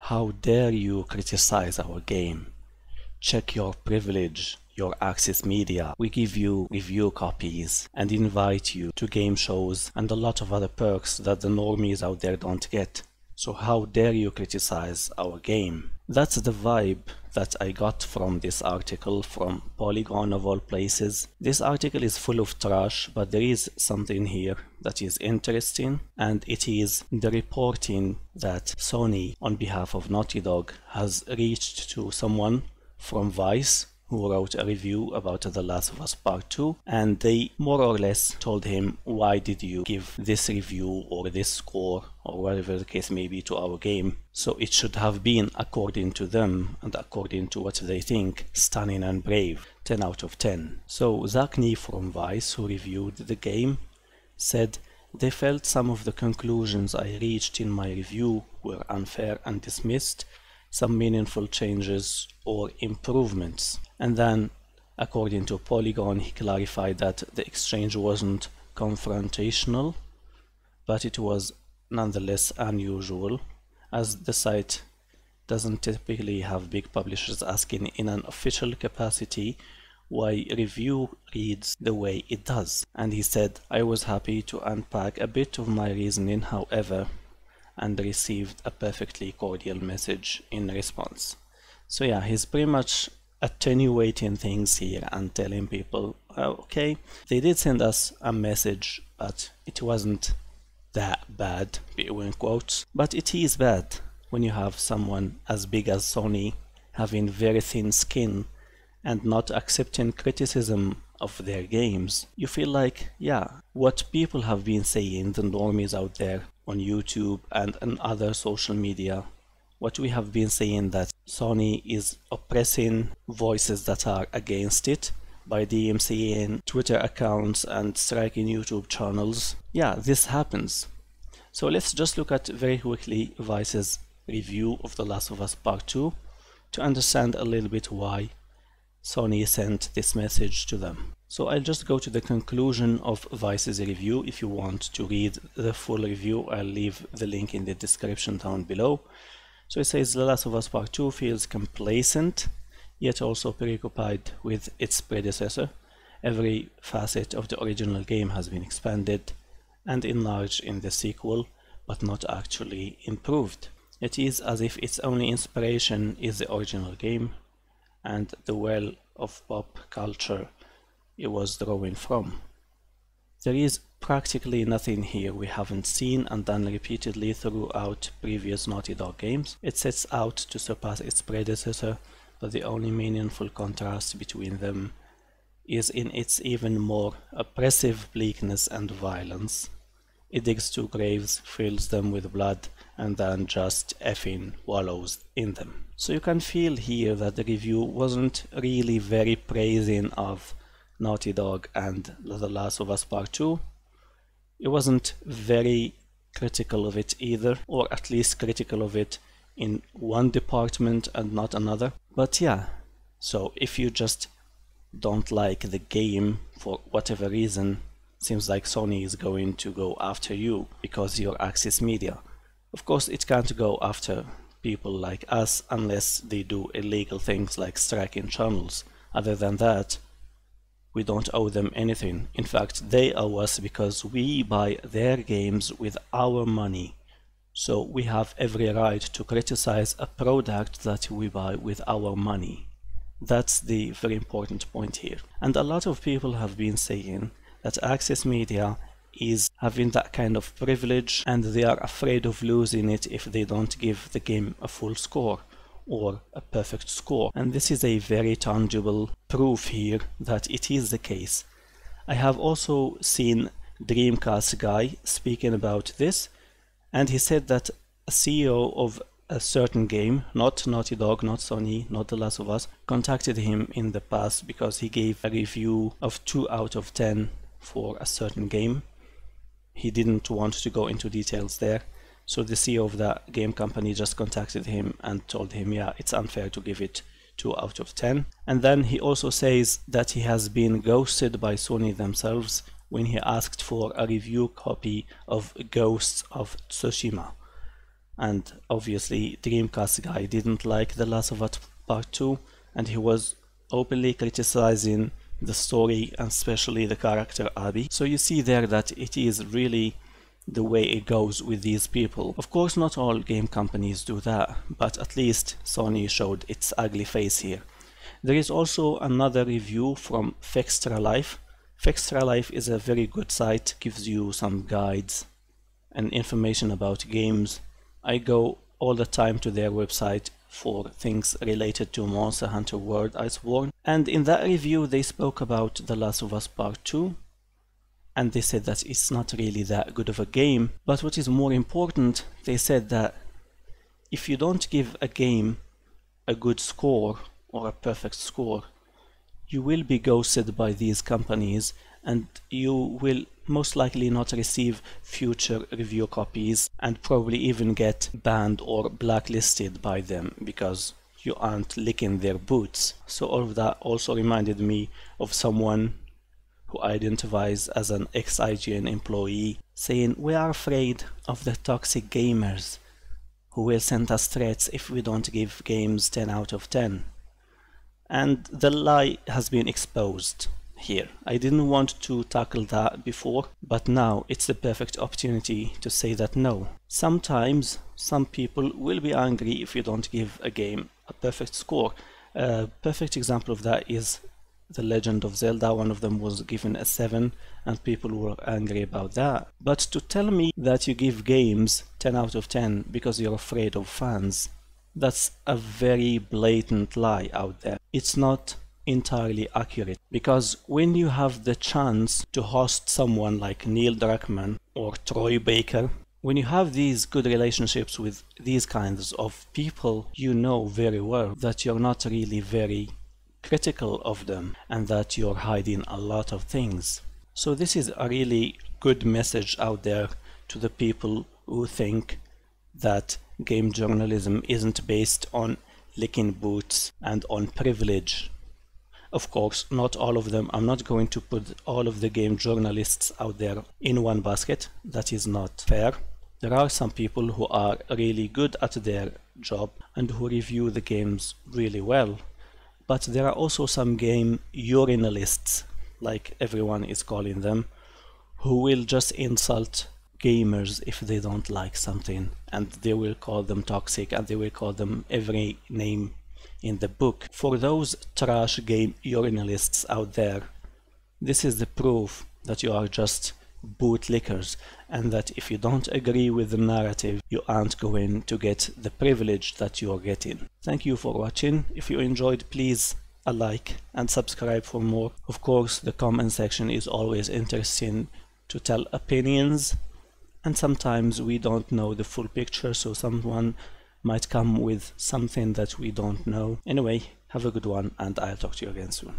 How dare you criticize our game? Check your privilege, your access media. We give you review copies and invite you to game shows and a lot of other perks that the normies out there don't get. So how dare you criticize our game? That's the vibe that I got from this article from Polygon of all places. This article is full of trash, but there is something here that is interesting, and it is the reporting that Sony, on behalf of Naughty Dog, has reached to someone from Vice who wrote a review about The Last of Us Part 2, and they more or less told him, why did you give this review or this score or whatever the case may be to our game? So it should have been, according to them and according to what they think, stunning and brave, 10 out of 10. So Zach Nee from Vice, who reviewed the game, said they felt some of the conclusions I reached in my review were unfair and dismissed some meaningful changes or improvements. And then, according to Polygon, he clarified that the exchange wasn't confrontational, but it was nonetheless unusual, as the site doesn't typically have big publishers asking in an official capacity why review reads the way it does. And he said, I was happy to unpack a bit of my reasoning, however, and received a perfectly cordial message in response. So yeah, he's pretty much attenuating things here and telling people, okay, they did send us a message, but it wasn't that bad, between quotes. But it is bad when you have someone as big as Sony having very thin skin and not accepting criticism of their games. You feel like, yeah, what people have been saying, the normies out there on YouTube and on other social media, what we have been saying, that Sony is oppressing voices that are against it by DMCAing Twitter accounts and striking YouTube channels. Yeah, this happens. So let's just look at very quickly Vice's review of The Last of Us Part 2 to understand a little bit why Sony sent this message to them. So I'll just go to the conclusion of Vice's review. If you want to read the full review, I'll leave the link in the description down below. So it says, The Last of Us Part 2 feels complacent, yet also preoccupied with its predecessor. Every facet of the original game has been expanded and enlarged in the sequel, but not actually improved. It is as if its only inspiration is the original game and the well of pop culture it was drawing from. There is practically nothing here we haven't seen and done repeatedly throughout previous Naughty Dog games. It sets out to surpass its predecessor, but the only meaningful contrast between them is in its even more oppressive bleakness and violence. It digs two graves, fills them with blood, and then just effing wallows in them. So you can feel here that the review wasn't really very praising of Naughty Dog and The Last of Us Part 2. It wasn't very critical of it either, or at least critical of it in one department and not another. But yeah, so if you just don't like the game for whatever reason, seems like Sony is going to go after you because you're access media. Of course, it can't go after people like us unless they do illegal things like striking channels. Other than that, we don't owe them anything. In fact, they owe us because we buy their games with our money. So we have every right to criticize a product that we buy with our money. That's the very important point here. And a lot of people have been saying that access media is having that kind of privilege and they are afraid of losing it if they don't give the game a full score or a perfect score. And this is a very tangible proof here that it is the case. I have also seen Dreamcast guy speaking about this, and he said that a CEO of a certain game, not Naughty Dog, not Sony, not The Last of Us, contacted him in the past because he gave a review of 2 out of 10 for a certain game. He didn't want to go into details there, so the CEO of that game company just contacted him and told him, yeah, it's unfair to give it 2 out of 10. And then he also says that he has been ghosted by Sony themselves when he asked for a review copy of Ghosts of Tsushima. and obviously Dreamcast guy didn't like The Last of Us Part 2, and he was openly criticizing the story and especially the character Abby. So you see there that it is really the way it goes with these people. Of course, not all game companies do that, but at least Sony showed its ugly face here. There is also another review from Fextra Life. Fextra Life is a very good site, gives you some guides and information about games. I go all the time to their website for things related to Monster Hunter World Iceborne, and in that review they spoke about The Last of Us Part 2, and they said that it's not really that good of a game, but what is more important, they said that if you don't give a game a good score or a perfect score, you will be ghosted by these companies and you will most likely not receive future review copies and probably even get banned or blacklisted by them because you aren't licking their boots. So all of that also reminded me of someone who identifies as an ex-IGN employee saying, "We are afraid of the toxic gamers who will send us threats if we don't give games 10 out of 10. And the lie has been exposed here. I didn't want to tackle that before, but now it's the perfect opportunity to say that no. Sometimes some people will be angry if you don't give a game a perfect score. A perfect example of that is The Legend of Zelda. One of them was given a 7 and people were angry about that. But to tell me that you give games 10 out of 10 because you're afraid of fans, that's a very blatant lie out there. It's not entirely accurate, because when you have the chance to host someone like Neil Druckmann or Troy Baker, when you have these good relationships with these kinds of people, you know very well that you're not really very critical of them and that you're hiding a lot of things. So this is a really good message out there to the people who think that game journalism isn't based on licking boots and on privilege. Of course, not all of them. I'm not going to put all of the game journalists out there in one basket. That is not fair. There are some people who are really good at their job and who review the games really well. But there are also some game urinalists, like everyone is calling them, who will just insult gamers if they don't like something, and they will call them toxic and they will call them every name in the book. For those trash game urinalists out there, this is the proof that you are just bootlickers, and that if you don't agree with the narrative, you aren't going to get the privilege that you are getting. Thank you for watching. If you enjoyed, please a like and subscribe for more. Of course, the comment section is always interesting to tell opinions, and sometimes we don't know the full picture, so someone might come with something that we don't know. Anyway, have a good one, and I'll talk to you again soon.